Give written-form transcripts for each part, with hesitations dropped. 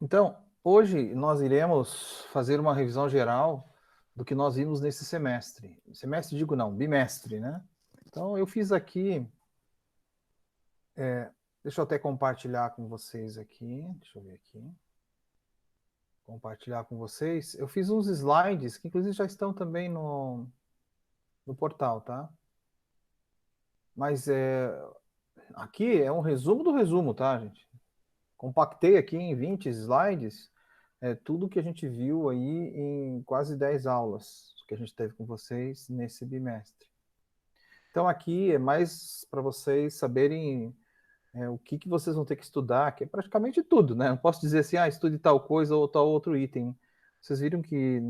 Então, hoje nós iremos fazer uma revisão geral do que nós vimos nesse semestre. Semestre, digo não, bimestre, né? Então, eu fiz aqui, deixa eu até compartilhar com vocês aqui, deixa eu ver aqui, compartilhar com vocês. Eu fiz uns slides que, inclusive, já estão também no portal, tá? Mas aqui é um resumo do resumo, tá, gente? Compactei aqui em 20 slides tudo que a gente viu aí em quase 10 aulas que a gente teve com vocês nesse bimestre. Então aqui é mais para vocês saberem o que vocês vão ter que estudar, que é praticamente tudo, né? Não posso dizer assim, estude tal coisa ou tal outro item. Vocês viram que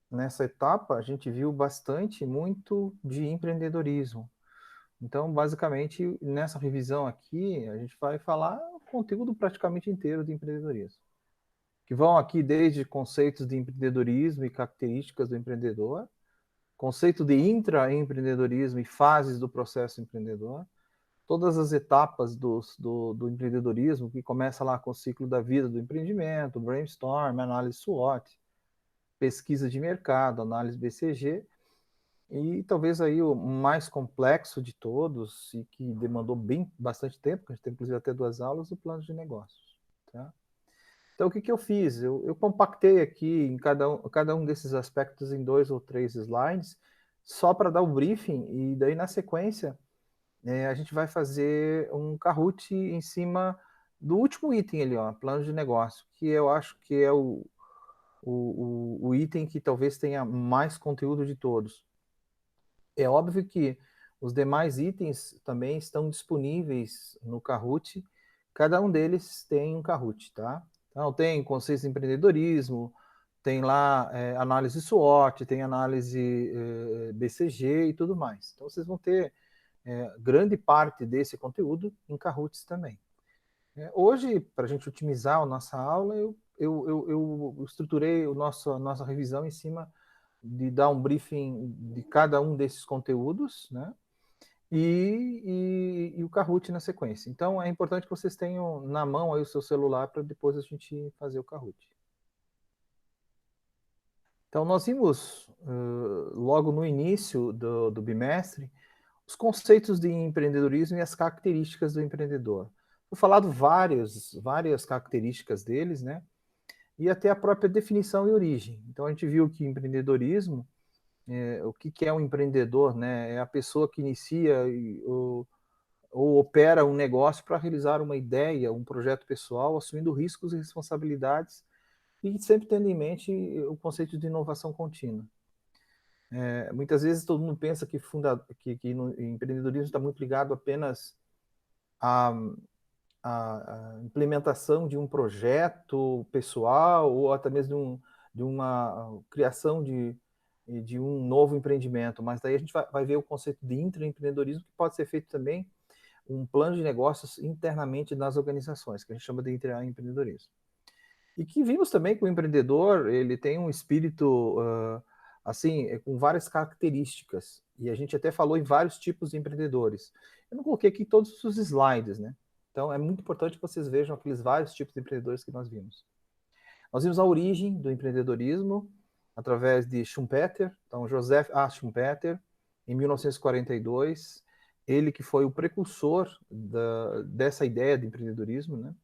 nessa etapa a gente viu bastante, muito de empreendedorismo. Então, basicamente, nessa revisão aqui, a gente vai falar o conteúdo praticamente inteiro de empreendedorismo, que vão aqui desde conceitos de empreendedorismo e características do empreendedor, conceito de intraempreendedorismo e fases do processo empreendedor, todas as etapas do empreendedorismo, que começa lá com o ciclo da vida do empreendimento, brainstorm, análise SWOT, pesquisa de mercado, análise BCG, e talvez aí o mais complexo de todos, e que demandou bastante tempo, a gente tem inclusive até 2 aulas, o plano de negócios. Tá? Então, o que eu fiz? Eu compactei aqui em cada um desses aspectos em 2 ou 3 slides, só para dar o briefing, e daí na sequência a gente vai fazer um Kahoot em cima do último item ali, ó, plano de negócio, que eu acho que é o item que talvez tenha mais conteúdo de todos. É óbvio que os demais itens também estão disponíveis no Kahoot. Cada um deles tem um Kahoot, tá? Então, tem conceitos de empreendedorismo, tem lá análise SWOT, tem análise BCG e tudo mais. Então, vocês vão ter grande parte desse conteúdo em Kahoots também. Hoje, para a gente otimizar a nossa aula, eu estruturei a nossa revisão em cima de dar um briefing de cada um desses conteúdos, né? E o Kahoot na sequência. Então, é importante que vocês tenham na mão aí o seu celular para depois a gente fazer o Kahoot. Então, nós vimos logo no início do bimestre os conceitos de empreendedorismo e as características do empreendedor. Foi falado várias características deles, né? E até a própria definição e origem. Então, a gente viu que empreendedorismo, o que é um empreendedor, né? É a pessoa que inicia ou opera um negócio para realizar uma ideia, um projeto pessoal, assumindo riscos e responsabilidades e sempre tendo em mente o conceito de inovação contínua. Muitas vezes todo mundo pensa que no empreendedorismo está muito ligado apenas à implementação de um projeto pessoal ou até mesmo de uma criação de um novo empreendimento, mas daí a gente vai ver o conceito de intraempreendedorismo, que pode ser feito também um plano de negócios internamente nas organizações, que a gente chama de intraempreendedorismo. E que vimos também que o empreendedor, ele tem um espírito, assim, com várias características. E a gente até falou em vários tipos de empreendedores. Eu não coloquei aqui todos os slides, né? Então, é muito importante que vocês vejam aqueles vários tipos de empreendedores que nós vimos. Nós vimos a origem do empreendedorismo através de Schumpeter. Então, Joseph A. Schumpeter, em 1942, ele que foi o precursor dessa ideia de empreendedorismo, né?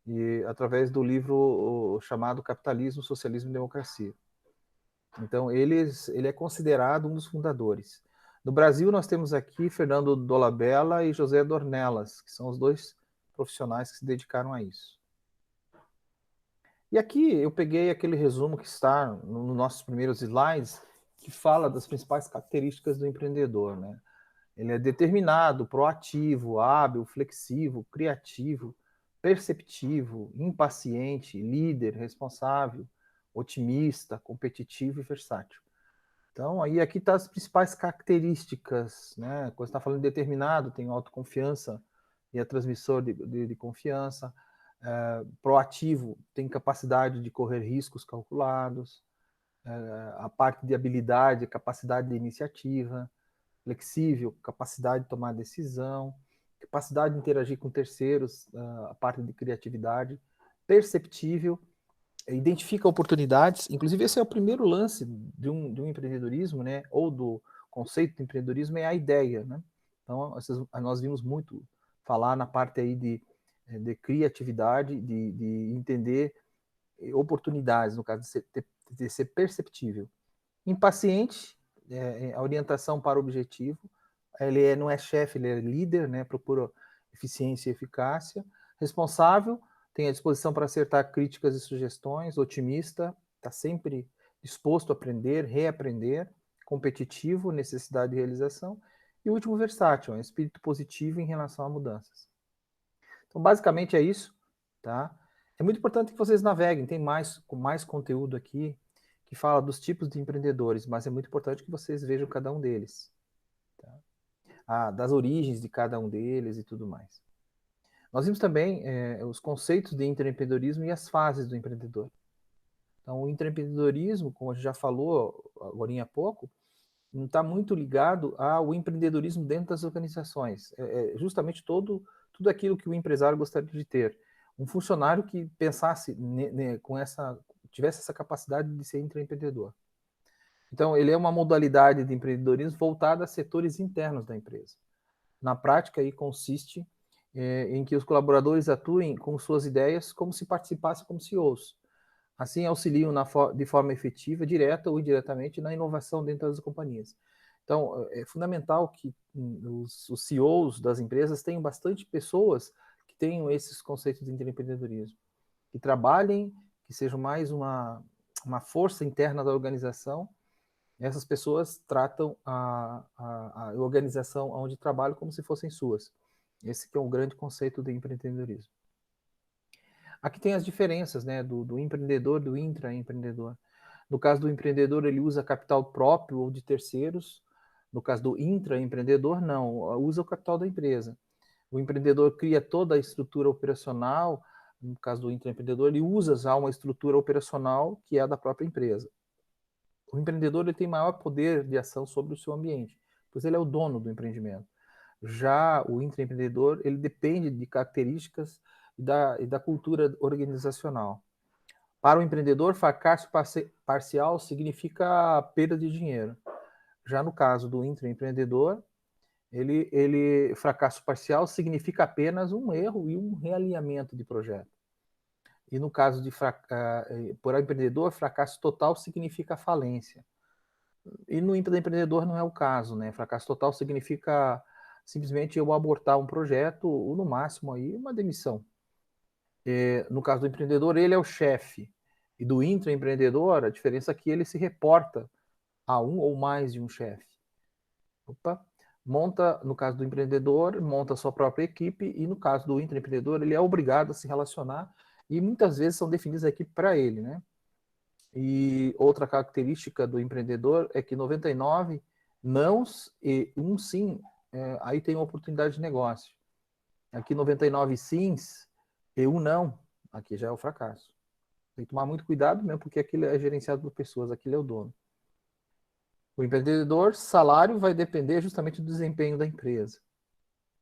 E através do livro chamado Capitalismo, Socialismo e Democracia. Então, ele é considerado um dos fundadores. No Brasil, nós temos aqui Fernando Dolabella e José Dornelas, que são os dois profissionais que se dedicaram a isso. E aqui eu peguei aquele resumo que está nos nossos primeiros slides, que fala das principais características do empreendedor, né? Ele é determinado, proativo, hábil, flexível, criativo, perceptivo, impaciente, líder, responsável, otimista, competitivo e versátil. Então, aí aqui tá as principais características, né? Quando está falando de determinado, tem autoconfiança e é transmissor de confiança. Proativo, tem capacidade de correr riscos calculados. A parte de habilidade, capacidade de iniciativa. Flexível, capacidade de tomar decisão. capacidade de interagir com terceiros, a parte de criatividade, perceptível, identifica oportunidades. Inclusive, esse é o primeiro lance de um empreendedorismo, né? Ou do conceito de empreendedorismo, é a ideia, né? Então, nós vimos muito falar na parte aí de criatividade, de entender oportunidades, no caso de ser perceptível. Impaciente, a orientação para o objetivo. Ele não é chefe, ele é líder, né? Procura eficiência e eficácia. Responsável, tem a disposição para acertar críticas e sugestões. Otimista, está sempre disposto a aprender, reaprender. Competitivo, necessidade de realização. E o último, versátil, espírito positivo em relação a mudanças. Então, basicamente é isso, tá? É muito importante que vocês naveguem, tem mais conteúdo aqui que fala dos tipos de empreendedores, mas é muito importante que vocês vejam cada um deles, tá? Das origens de cada um deles e tudo mais. Nós vimos também os conceitos de intraempreendedorismo e as fases do empreendedor. Então, o intraempreendedorismo, como a gente já falou agora há pouco, não está muito ligado ao empreendedorismo dentro das organizações. É justamente tudo aquilo que o empresário gostaria de ter. Um funcionário que pensasse tivesse essa capacidade de ser intraempreendedor. Então, ele é uma modalidade de empreendedorismo voltada a setores internos da empresa. Na prática, aí consiste em que os colaboradores atuem com suas ideias como se participassem como CEOs. Assim, auxiliam de forma efetiva, direta ou indiretamente, na inovação dentro das companhias. Então, é fundamental que os CEOs das empresas tenham bastante pessoas que tenham esses conceitos de empreendedorismo, que trabalhem, que sejam mais uma força interna da organização. Essas pessoas tratam a organização onde trabalham como se fossem suas. Esse que é um grande conceito de empreendedorismo. Aqui tem as diferenças, né, do empreendedor, do intraempreendedor. No caso do empreendedor, ele usa capital próprio ou de terceiros. No caso do intraempreendedor, não, usa o capital da empresa. O empreendedor cria toda a estrutura operacional. No caso do intraempreendedor, ele usa já uma estrutura operacional que é a da própria empresa. O empreendedor ele tem maior poder de ação sobre o seu ambiente, pois ele é o dono do empreendimento. Já o intraempreendedor, ele depende de características e da cultura organizacional. Para o empreendedor, fracasso parcial significa perda de dinheiro. Já no caso do intraempreendedor, fracasso parcial significa apenas um erro e um realinhamento de projeto. E no caso para o empreendedor, fracasso total significa falência. E no empreendedor não é o caso, né? Fracasso total significa simplesmente eu abortar um projeto ou, no máximo, aí, uma demissão. No caso do empreendedor, ele é o chefe. E do intraempreendedor, a diferença é que ele se reporta a um ou mais de um chefe. No caso do empreendedor, monta a sua própria equipe, e no caso do intraempreendedor, ele é obrigado a se relacionar, e muitas vezes são definidas a equipe para ele, né? E outra característica do empreendedor é que 99 nãos e um sim, aí tem uma oportunidade de negócio. Aqui 99 sims e um não, aqui já é o fracasso. Tem que tomar muito cuidado mesmo, porque aquilo é gerenciado por pessoas, aquilo é o dono. O empreendedor, salário vai depender justamente do desempenho da empresa.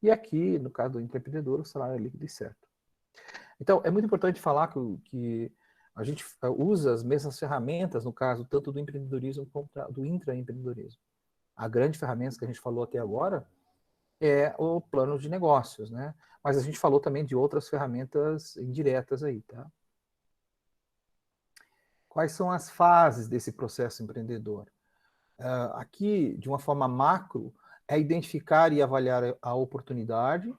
E aqui, no caso do empreendedor, o salário é líquido e certo. Então, é muito importante falar que a gente usa as mesmas ferramentas, no caso, tanto do empreendedorismo como do intraempreendedorismo. A grande ferramenta que a gente falou até agora é o plano de negócios, né? Mas a gente falou também de outras ferramentas indiretas aí, tá? Quais são as fases desse processo empreendedor? Aqui, de uma forma macro, é identificar e avaliar a oportunidade,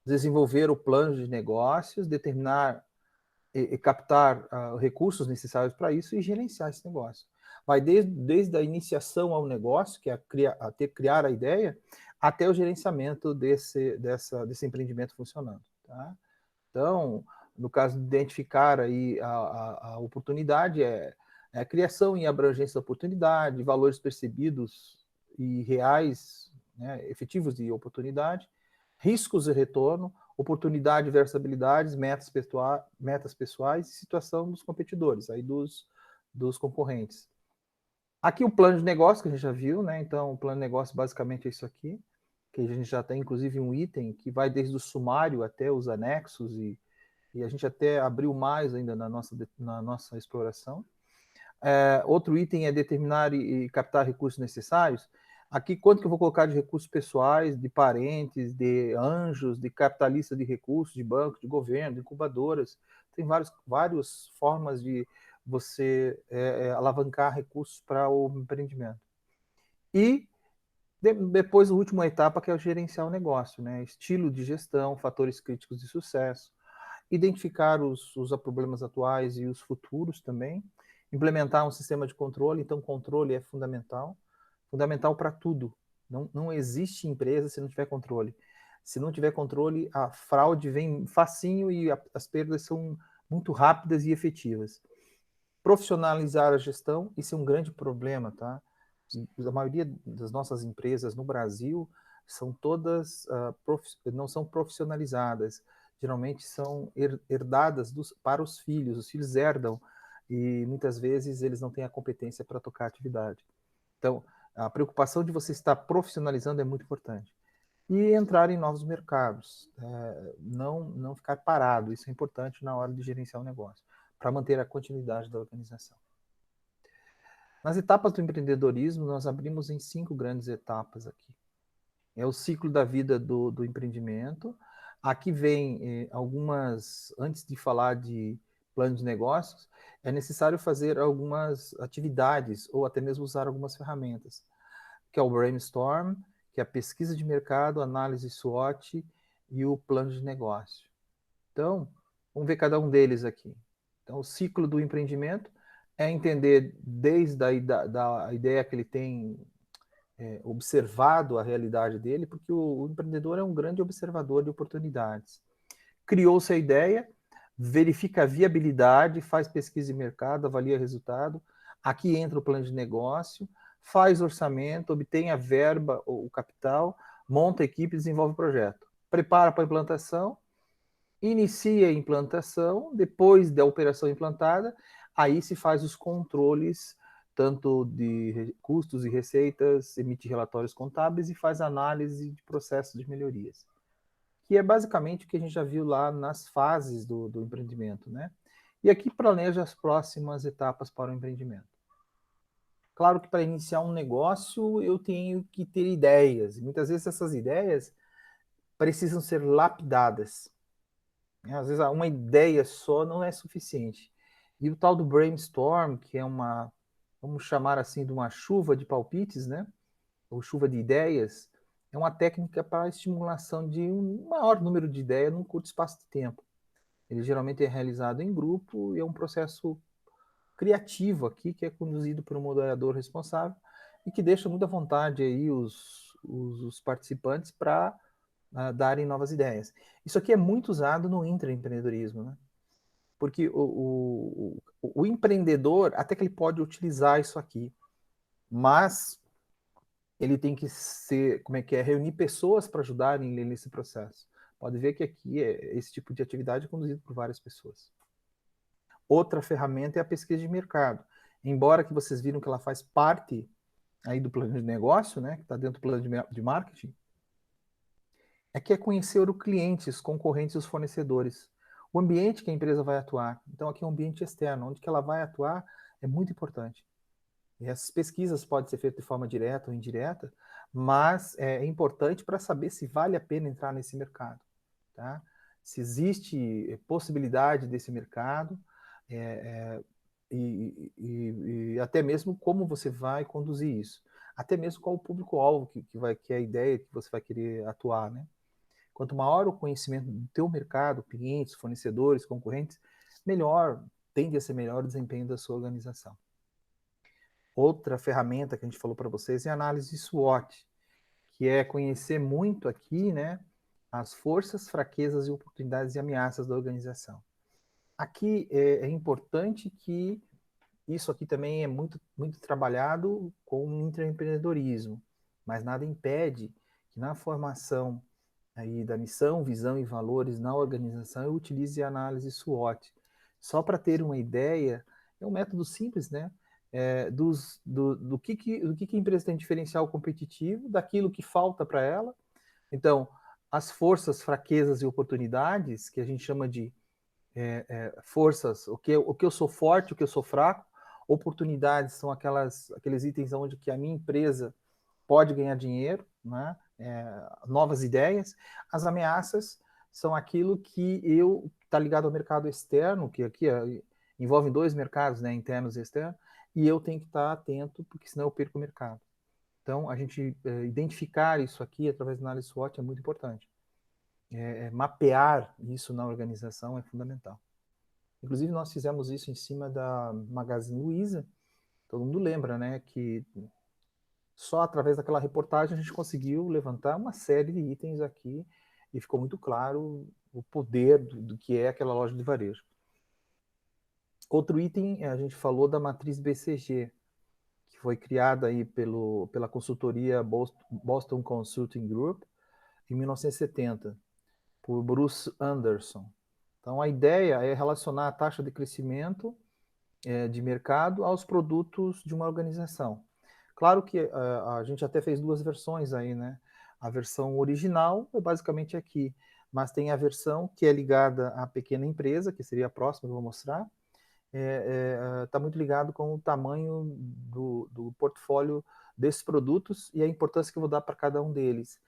desenvolver o plano de negócios, determinar e captar recursos necessários para isso e gerenciar esse negócio. Vai desde a iniciação ao negócio, que é criar a ideia, até o gerenciamento desse empreendimento funcionando. Tá? Então, no caso de identificar aí a oportunidade, a criação e abrangência da oportunidade, valores percebidos e reais, né, efetivos de oportunidade, riscos e retorno, oportunidade versus habilidades, metas pessoais e situação dos competidores, aí dos concorrentes. Aqui o plano de negócio que a gente já viu, né? Então, o plano de negócio basicamente é isso aqui, que a gente já tem inclusive um item que vai desde o sumário até os anexos, e a gente até abriu mais ainda na nossa exploração. Outro item é determinar e captar recursos necessários. Aqui, quanto que eu vou colocar de recursos pessoais, de parentes, de anjos, de capitalista de recursos, de banco, de governo, de incubadoras. Tem várias formas de você alavancar recursos para o empreendimento. E depois, a última etapa, que é o gerenciar o negócio, né? Estilo de gestão, fatores críticos de sucesso, identificar os problemas atuais e os futuros também, implementar um sistema de controle. Então, controle é fundamental para tudo. Não existe empresa se não tiver controle. Se não tiver controle, a fraude vem facinho e as perdas são muito rápidas e efetivas. Profissionalizar a gestão, isso é um grande problema, tá? A maioria das nossas empresas no Brasil são todas não são profissionalizadas. Geralmente são herdadas para os filhos herdam, e muitas vezes eles não têm a competência para tocar a atividade. Então, a preocupação de você estar profissionalizando é muito importante. E entrar em novos mercados, não ficar parado, isso é importante na hora de gerenciar o negócio, para manter a continuidade da organização. Nas etapas do empreendedorismo, nós abrimos em 5 grandes etapas aqui. É o ciclo da vida do empreendimento. Aqui vem algumas, antes de falar de plano de negócios, é necessário fazer algumas atividades ou até mesmo usar algumas ferramentas, que é o brainstorm, que é a pesquisa de mercado, análise SWOT e o plano de negócio. Então, vamos ver cada um deles aqui. Então, o ciclo do empreendimento é entender desde a ideia que ele tem observado a realidade dele, porque o empreendedor é um grande observador de oportunidades. Criou-se a ideia, verifica a viabilidade, faz pesquisa de mercado, avalia resultado. Aqui entra o plano de negócio, faz orçamento, obtém a verba, o capital, monta a equipe, desenvolve o projeto. Prepara para a implantação, inicia a implantação, depois da operação implantada, aí se faz os controles, tanto de custos e receitas, emite relatórios contábeis e faz análise de processos de melhorias. Que é basicamente o que a gente já viu lá nas fases do empreendimento, né? E aqui planeja as próximas etapas para o empreendimento. Claro que para iniciar um negócio eu tenho que ter ideias, e muitas vezes essas ideias precisam ser lapidadas. Às vezes uma ideia só não é suficiente. E o tal do brainstorm, que é vamos chamar assim, de uma chuva de palpites, né? Ou chuva de ideias, é uma técnica para a estimulação de um maior número de ideias num curto espaço de tempo. Ele geralmente é realizado em grupo e é um processo criativo aqui, que é conduzido por um moderador responsável e que deixa muita vontade aí os participantes para darem novas ideias. Isso aqui é muito usado no intraempreendedorismo, né? Porque o empreendedor, até que ele pode utilizar isso aqui, mas ele tem que reunir pessoas para ajudarem ele nesse processo. Pode ver que aqui esse tipo de atividade é conduzido por várias pessoas. Outra ferramenta é a pesquisa de mercado. Embora que vocês viram que ela faz parte aí do plano de negócio, né, que está dentro do plano de marketing, é conhecer o cliente, os concorrentes e os fornecedores. O ambiente que a empresa vai atuar. Então, aqui é um ambiente externo, onde que ela vai atuar é muito importante. E essas pesquisas podem ser feitas de forma direta ou indireta, mas é importante para saber se vale a pena entrar nesse mercado, tá? Se existe possibilidade desse mercado, e até mesmo como você vai conduzir isso. Até mesmo qual o público-alvo que é a ideia que você vai querer atuar, né? Quanto maior o conhecimento do teu mercado, clientes, fornecedores, concorrentes, tende a ser melhor o desempenho da sua organização. Outra ferramenta que a gente falou para vocês é a análise SWOT, que é conhecer muito aqui, né, as forças, fraquezas e oportunidades e ameaças da organização. Aqui é importante que isso aqui também é muito, muito trabalhado com o intraempreendedorismo, mas nada impede que na formação aí da missão, visão e valores na organização eu utilize a análise SWOT. Só para ter uma ideia, é um método simples, né? Do que a empresa tem de diferencial competitivo, daquilo que falta para ela, Então, as forças, fraquezas e oportunidades, que a gente chama de forças, o que eu sou forte, o que eu sou fraco, oportunidades são aqueles itens onde que a minha empresa pode ganhar dinheiro, né? Novas ideias. As ameaças são aquilo que está ligado ao mercado externo, que aqui envolve dois mercados, né, internos e externos, e eu tenho que estar atento, porque senão eu perco o mercado. Então, a gente identificar isso aqui através da análise SWOT é muito importante. Mapear isso na organização é fundamental. Inclusive, nós fizemos isso em cima da Magazine Luiza. Todo mundo lembra, né, que só através daquela reportagem a gente conseguiu levantar uma série de itens aqui e ficou muito claro o poder do que é aquela loja de varejo. Outro item, a gente falou da matriz BCG, que foi criada aí pela consultoria Boston Consulting Group em 1970, por Bruce Anderson. Então, a ideia é relacionar a taxa de crescimento de mercado aos produtos de uma organização. Claro que a gente até fez duas versões aí, né? A versão original é basicamente aqui, mas tem a versão que é ligada à pequena empresa, que seria a próxima que eu vou mostrar. Está muito ligado com o tamanho do portfólio desses produtos e a importância que eu vou dar para cada um deles.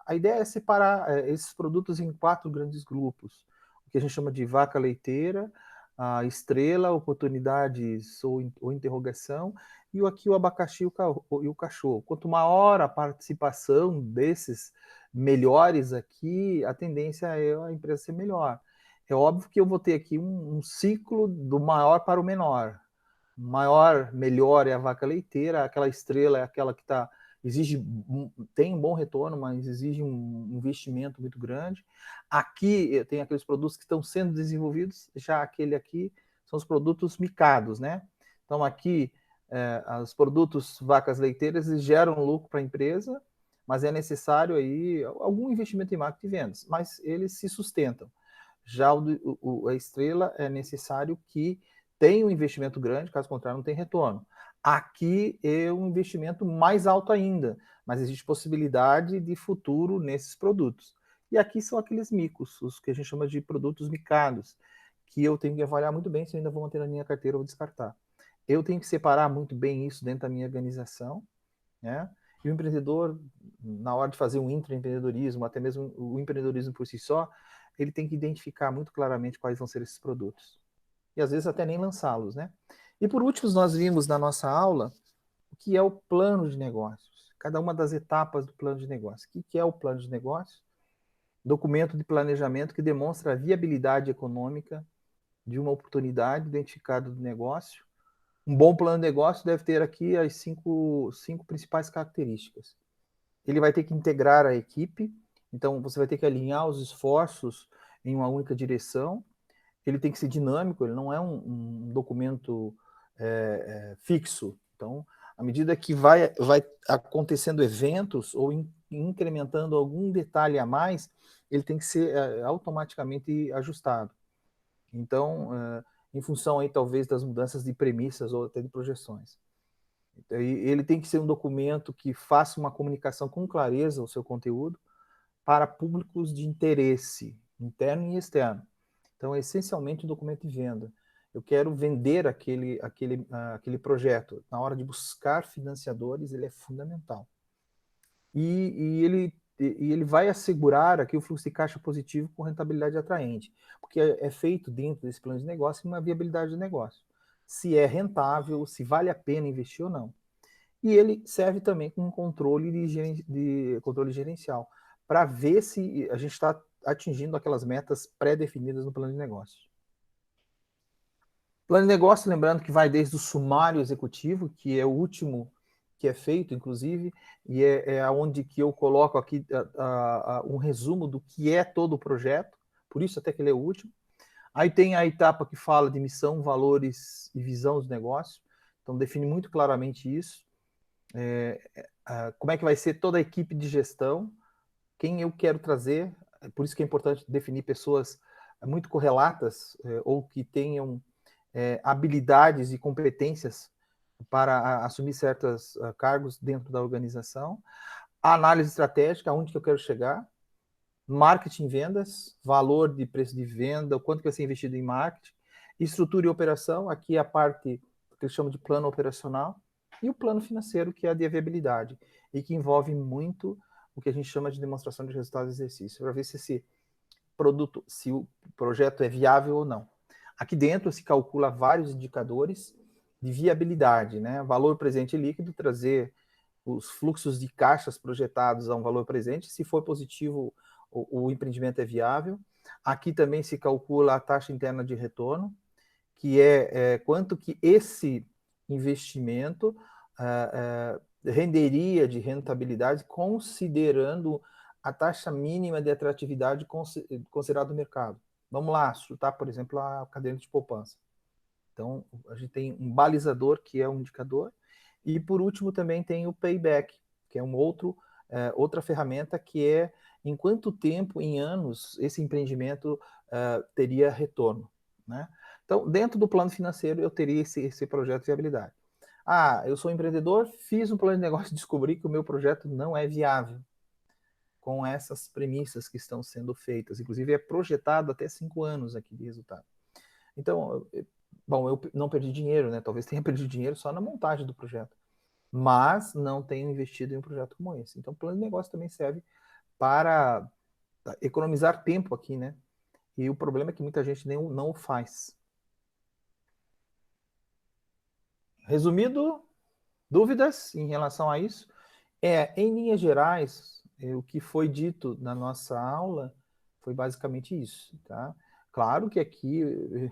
A ideia é separar esses produtos em 4 grandes grupos, o que a gente chama de vaca leiteira, a estrela, oportunidades ou interrogação, e aqui o abacaxi e o cachorro. Quanto maior a participação desses melhores aqui, a tendência é a empresa ser melhor. É óbvio que eu vou ter aqui um ciclo do maior para o menor. Maior, melhor é a vaca leiteira, aquela estrela é aquela que tem um bom retorno, mas exige um investimento muito grande. Aqui tem aqueles produtos que estão sendo desenvolvidos, já aquele aqui são os produtos micados, né? Então aqui os produtos vacas leiteiras geram lucro para a empresa, mas é necessário aí algum investimento em marketing e vendas, mas eles se sustentam. Já a estrela é necessário que tenha um investimento grande, caso contrário, não tem retorno. Aqui é um investimento mais alto ainda, mas existe possibilidade de futuro nesses produtos. E aqui são aqueles micos, os que a gente chama de produtos micados, que eu tenho que avaliar muito bem se eu ainda vou manter na minha carteira ou descartar. Eu tenho que separar muito bem isso dentro da minha organização, né? E o empreendedor, na hora de fazer um intraempreendedorismo, até mesmo o empreendedorismo por si só, ele tem que identificar muito claramente quais vão ser esses produtos. E às vezes até nem lançá-los, né? E por último, nós vimos na nossa aula o que é o plano de negócios. Cada uma das etapas do plano de negócio. O que é o plano de negócio? Documento de planejamento que demonstra a viabilidade econômica de uma oportunidade identificada do negócio. Um bom plano de negócio deve ter aqui as cinco principais características. Ele vai ter que integrar a equipe, então você vai ter que alinhar os esforços em uma única direção. Ele tem que ser dinâmico, ele não é um documento fixo. Então, à medida que vai acontecendo eventos ou incrementando algum detalhe a mais, ele tem que ser automaticamente ajustado. Então, em função aí talvez das mudanças de premissas ou até de projeções. Ele tem que ser um documento que faça uma comunicação com clareza o seu conteúdo para públicos de interesse, interno e externo. Então, é essencialmente um documento de venda. Eu quero vender aquele projeto. Na hora de buscar financiadores, ele é fundamental. E ele vai assegurar aqui o fluxo de caixa positivo com rentabilidade atraente, porque é feito dentro desse plano de negócio uma viabilidade de negócio. Se é rentável, se vale a pena investir ou não. E ele serve também como controle controle gerencial, para ver se a gente está atingindo aquelas metas pré-definidas no plano de negócio. Plano de negócio, lembrando que vai desde o sumário executivo, que é o último que é feito, inclusive, e é onde que eu coloco aqui um resumo do que é todo o projeto, por isso até que ele é o último. Aí tem a etapa que fala de missão, valores e visão do negócio, então define muito claramente isso. Como é que vai ser toda a equipe de gestão, quem eu quero trazer, por isso que é importante definir pessoas muito correlatas ou que tenham habilidades e competências para assumir certos cargos dentro da organização. análise estratégica, aonde que eu quero chegar, marketing e vendas, valor de preço de venda, o quanto que vai ser investido em marketing, estrutura e operação, aqui a parte que eles chamam de plano operacional, e o plano financeiro, que é a de viabilidade, e que envolve muito o que a gente chama de demonstração de resultados de exercício, para ver se esse produto, se o projeto é viável ou não. Aqui dentro se calcula vários indicadores de viabilidade, né? Valor presente líquido, trazer os fluxos de caixas projetados a um valor presente, se for positivo, o empreendimento é viável. Aqui também se calcula a taxa interna de retorno, que é quanto que esse investimento renderia de rentabilidade considerando a taxa mínima de atratividade considerada no mercado. Vamos lá, chutar, por exemplo, a caderneta de poupança. Então, a gente tem um balizador, que é um indicador, e por último também tem o payback, que é outra ferramenta que é em quanto tempo, em anos, esse empreendimento teria retorno, né? Então, dentro do plano financeiro, eu teria esse projeto de viabilidade. Ah, eu sou empreendedor, fiz um plano de negócio e descobri que o meu projeto não é viável com essas premissas que estão sendo feitas. Inclusive, é projetado até 5 anos aqui de resultado. Então, bom, eu não perdi dinheiro, né? Talvez tenha perdido dinheiro só na montagem do projeto, mas não tenho investido em um projeto como esse. Então, o plano de negócio também serve para economizar tempo aqui, né? E o problema é que muita gente nem não o faz. Resumido, dúvidas em relação a isso? Em linhas gerais, o que foi dito na nossa aula foi basicamente isso, tá? Claro que aqui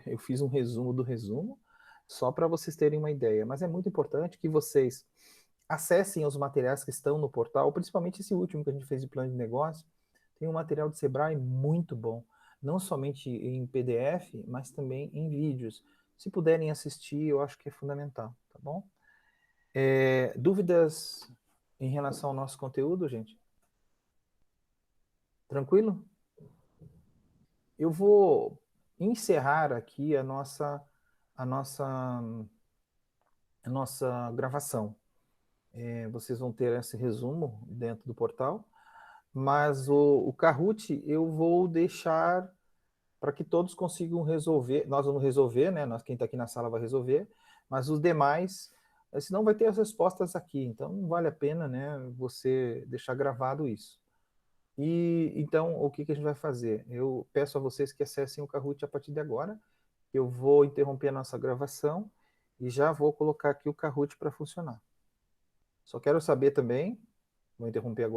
eu fiz um resumo do resumo, só para vocês terem uma ideia, mas é muito importante que vocês acessem os materiais que estão no portal, principalmente esse último que a gente fez de plano de negócio. Tem um material de Sebrae muito bom, não somente em PDF, mas também em vídeos. Se puderem assistir, eu acho que é fundamental, tá bom? Dúvidas em relação ao nosso conteúdo, gente? Tranquilo? Eu vou encerrar aqui a nossa, a nossa gravação. Vocês vão ter esse resumo dentro do portal, mas o Kahoot eu vou deixar para que todos consigam resolver. Nós vamos resolver, né? Quem está aqui na sala vai resolver, mas os demais, senão vai ter as respostas aqui. Então não vale a pena, né? Você deixar gravado isso. E então o que a gente vai fazer? Eu peço a vocês que acessem o Kahoot a partir de agora. Eu vou interromper a nossa gravação e já vou colocar aqui o Kahoot para funcionar. Só quero saber também, vou interromper agora.